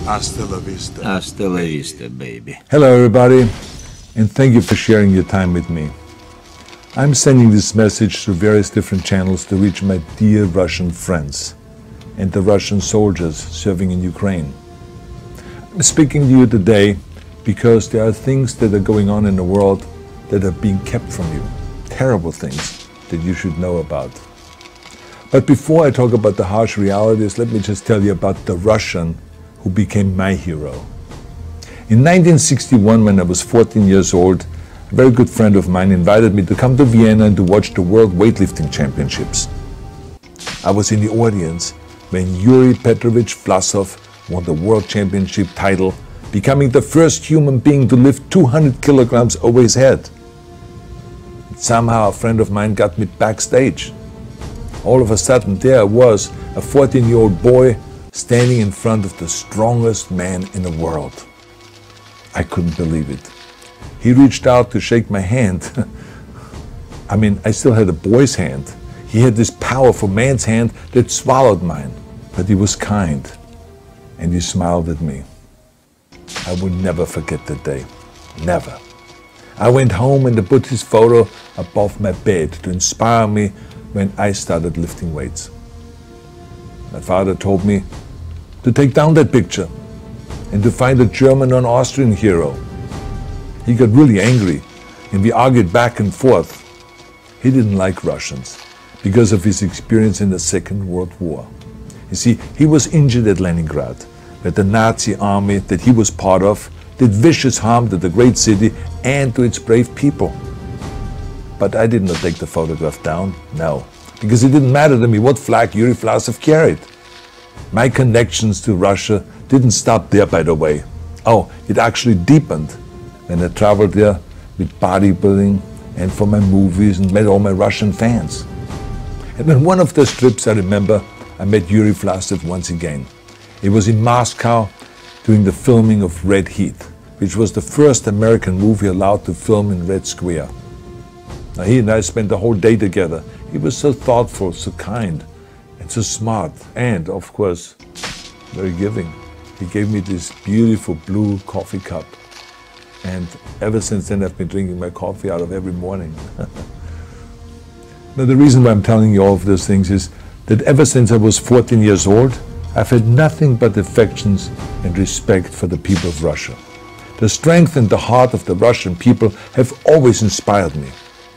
Hasta la vista, baby. Hello everybody, and thank you for sharing your time with me. I'm sending this message through various different channels to reach my dear Russian friends and the Russian soldiers serving in Ukraine. I'm speaking to you today because there are things that are going on in the world that are being kept from you. Terrible things that you should know about. But before I talk about the harsh realities, let me just tell you about the Russian who became my hero. In 1961, when I was 14 years old, a very good friend of mine invited me to come to Vienna and to watch the World Weightlifting Championships. I was in the audience when Yuri Petrovich Vlasov won the World Championship title, becoming the first human being to lift 200 kilograms over his head. Somehow a friend of mine got me backstage. All of a sudden there I was, a 14-year-old boy, standing in front of the strongest man in the world. I couldn't believe it. He reached out to shake my hand. I mean, I still had a boy's hand. He had this powerful man's hand that swallowed mine. But he was kind, and he smiled at me. I would never forget that day. Never. I went home and I put his photo above my bed to inspire me when I started lifting weights. My father told me to take down that picture and to find a German or an Austrian hero. He got really angry and we argued back and forth. He didn't like Russians because of his experience in the Second World War. You see, he was injured at Leningrad, where the Nazi army that he was part of did vicious harm to the great city and to its brave people. But I did not take the photograph down, no, because it didn't matter to me what flag Yuri Vlasov carried. My connections to Russia didn't stop there, by the way. Oh, it actually deepened when I traveled there with bodybuilding and for my movies and met all my Russian fans. And on one of those trips, I remember, I met Yuri Vlasov once again. It was in Moscow during the filming of Red Heat, which was the first American movie allowed to film in Red Square. Now, he and I spent the whole day together. He was so thoughtful, so kind, and so smart, and, of course, very giving. He gave me this beautiful blue coffee cup. And ever since then, I've been drinking my coffee out of every morning. Now, the reason why I'm telling you all of those things is that ever since I was 14 years old, I've had nothing but affections and respect for the people of Russia. The strength and the heart of the Russian people have always inspired me.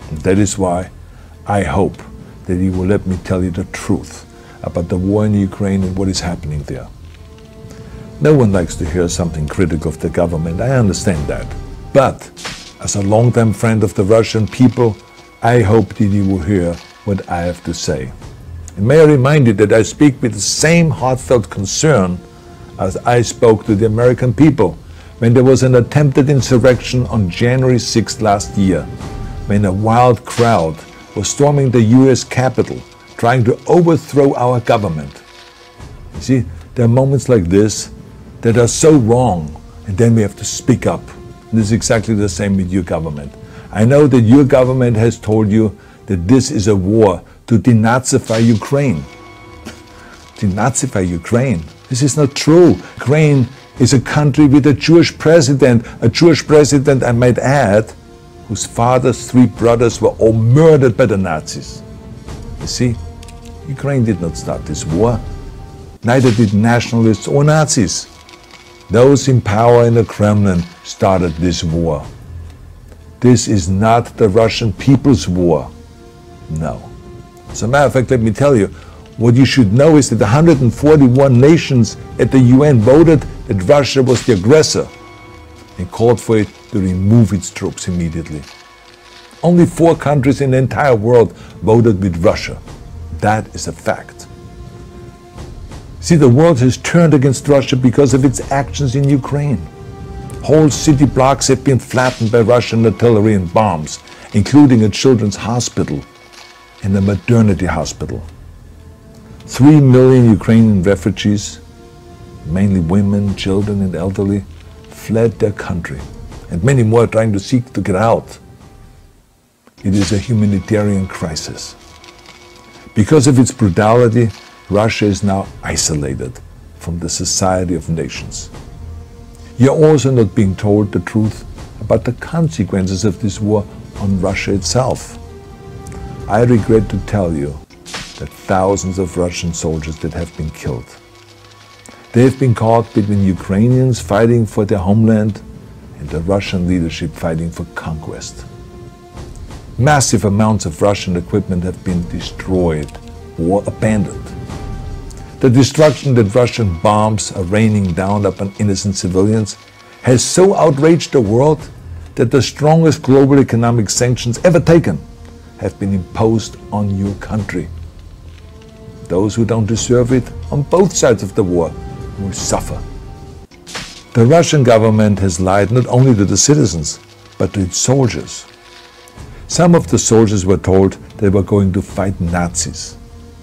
And that is why I hope that you will let me tell you the truth about the war in Ukraine and what is happening there. No one likes to hear something critical of the government, I understand that. But as a longtime friend of the Russian people, I hope that you will hear what I have to say. And may I remind you that I speak with the same heartfelt concern as I spoke to the American people when there was an attempted insurrection on January 6th last year, when a wild crowd was storming the US Capitol, trying to overthrow our government. You see, there are moments like this that are so wrong, and then we have to speak up. And this is exactly the same with your government. I know that your government has told you that this is a war to denazify Ukraine. Denazify Ukraine? This is not true. Ukraine is a country with a Jewish president, I might add, whose father's 3 brothers were all murdered by the Nazis. You see, Ukraine did not start this war. Neither did nationalists or Nazis. Those in power in the Kremlin started this war. This is not the Russian people's war. No. As a matter of fact, let me tell you, what you should know is that 141 nations at the UN voted that Russia was the aggressor and called for it to remove its troops immediately. Only 4 countries in the entire world voted with Russia. That is a fact. See, the world has turned against Russia because of its actions in Ukraine. Whole city blocks have been flattened by Russian artillery and bombs, including a children's hospital and a maternity hospital. 3 million Ukrainian refugees, mainly women, children and elderly, fled their country, and many more are trying to seek to get out. It is a humanitarian crisis. Because of its brutality, Russia is now isolated, from the Society of Nations. You're also not being told the truth about the consequences of this war on Russia itself. I regret to tell you that thousands of Russian soldiers that have been killed. They have been caught between Ukrainians fighting for their homeland and the Russian leadership fighting for conquest. Massive amounts of Russian equipment have been destroyed or abandoned. The destruction that Russian bombs are raining down upon innocent civilians has so outraged the world that the strongest global economic sanctions ever taken have been imposed on your country. Those who don't deserve it on both sides of the war will suffer. The Russian government has lied not only to the citizens, but to its soldiers. Some of the soldiers were told they were going to fight Nazis.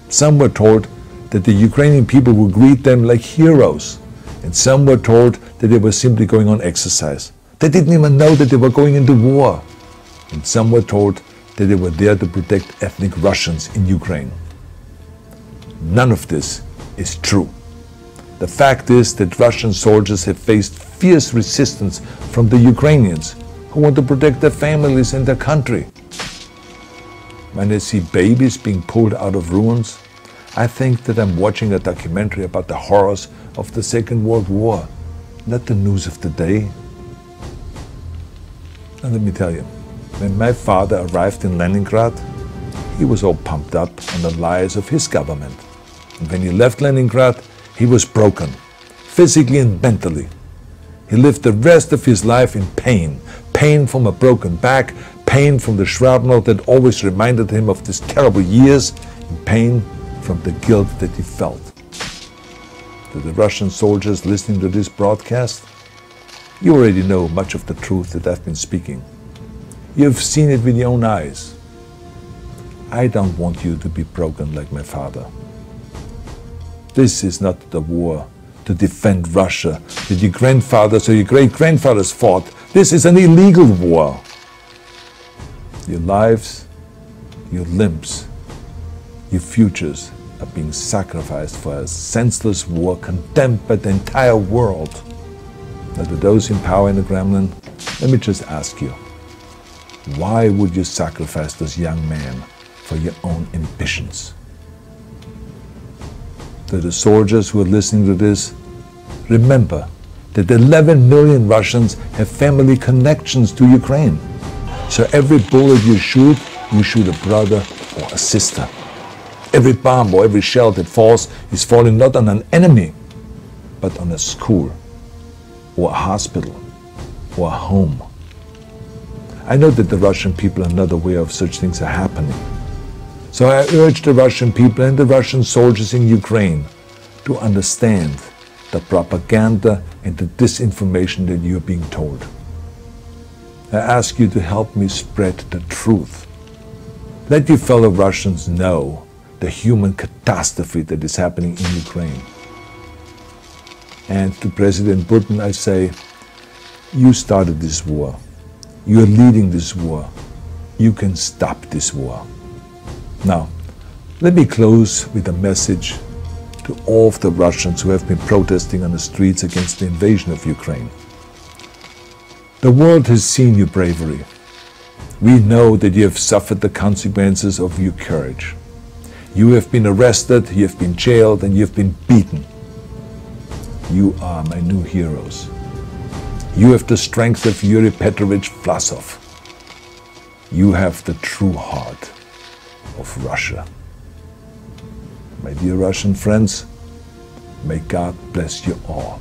Some were told that the Ukrainian people would greet them like heroes. And some were told that they were simply going on exercise. They didn't even know that they were going into war. And some were told that they were there to protect ethnic Russians in Ukraine. None of this is true. The fact is that Russian soldiers have faced fierce resistance from the Ukrainians who want to protect their families and their country. When I see babies being pulled out of ruins, I think that I'm watching a documentary about the horrors of the Second World War, not the news of the day. And let me tell you, when my father arrived in Leningrad, he was all pumped up on the lies of his government. And when he left Leningrad, he was broken, physically and mentally. He lived the rest of his life in pain. Pain from a broken back, pain from the shrapnel that always reminded him of these terrible years, and pain from the guilt that he felt. To the Russian soldiers listening to this broadcast, you already know much of the truth that I've been speaking. You've seen it with your own eyes. I don't want you to be broken like my father. This is not the war to defend Russia that your grandfathers or your great-grandfathers fought. This is an illegal war. Your lives, your limbs, your futures are being sacrificed for a senseless war condemned by the entire world. Now, to those in power in the Kremlin, let me just ask you, why would you sacrifice those young men for your own ambitions? To the soldiers who are listening to this, remember that 11 million Russians have family connections to Ukraine. So every bullet you shoot a brother or a sister. Every bomb or every shell that falls is falling not on an enemy, but on a school, or a hospital, or a home. I know that the Russian people are not aware of such things are happening. So I urge the Russian people and the Russian soldiers in Ukraine to understand the propaganda and the disinformation that you are being told. I ask you to help me spread the truth. Let your fellow Russians know the human catastrophe that is happening in Ukraine. And to President Putin I say, you started this war. You are leading this war. You can stop this war. Now, let me close with a message to all of the Russians who have been protesting on the streets against the invasion of Ukraine. The world has seen your bravery. We know that you have suffered the consequences of your courage. You have been arrested, you have been jailed, and you have been beaten. You are my new heroes. You have the strength of Yuri Petrovich Vlasov. You have the true heart of Russia. My dear Russian friends, may God bless you all.